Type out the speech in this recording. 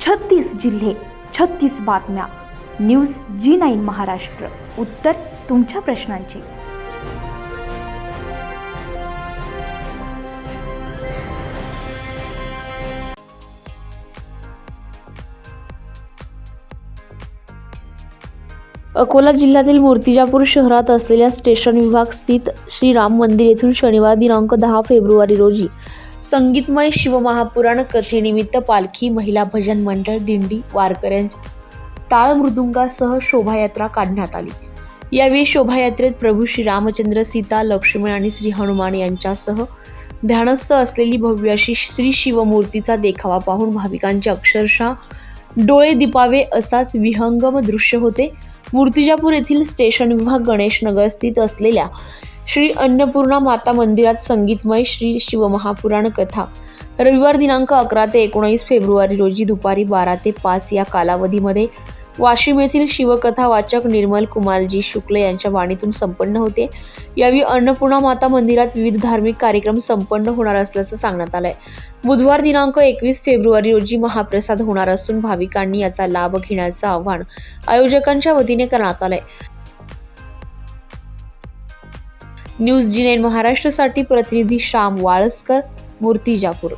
36 जिल्हे, 36 बातम्या. News G9 Maharashtra. उत्तर तुमच्या प्रश्नांची. अकोला जिल्ह्यातील मूर्तिजापूर शहरात असलेल्या स्टेशन विभाग स्थित श्री राम मंदिर येथून शनिवार दिनांक 10 फेब्रुवारी रोजी संगीतमय शिवमहापुराण कथेनिमित्त पालखी, महिला भजन मंडळ, दिंडी, वारकऱ्यांच्या टाळ मृदुंगासह शोभायात्रा काढण्यात आली. यावेळी शोभायात्रेत प्रभू श्री रामचंद्र, सीता, लक्ष्मण आणि श्री हनुमान यांच्यासह ध्यानस्थ असलेली भव्य अशी श्री शिवमूर्तीचा देखावा पाहून भाविकांचे अक्षरशः डोळे दिपावे असाच विहंगम दृश्य होते. मूर्तिजापूर येथील स्टेशन विभाग गणेश नगर स्थित असलेल्या श्री अन्नपूर्णा माता मंदिरात संगीतमय श्री शिवमहापुराण कथा रविवार दिनांक 11 ते 19 फेब्रुवारी रोजी दुपारी 12 ते 5 या कालावधीमध्ये वाशिम येथील शिवकथा वाचक निर्मल कुमारजी शुक्ल यांच्या वाणीतून संपन्न होते. यावेळी अन्नपूर्णा माता मंदिरात विविध धार्मिक कार्यक्रम संपन्न होणार असल्याचं सांगण्यात आलंय. बुधवार दिनांक 21 फेब्रुवारी रोजी महाप्रसाद होणार असून भाविकांनी याचा लाभ घेण्याचं आवाहन आयोजकांच्या वतीने करण्यात आलंय. न्यूज G9 महाराष्ट्रासाठी प्रतिनिधी श्याम वाळस्कर, मूर्तिजापूर.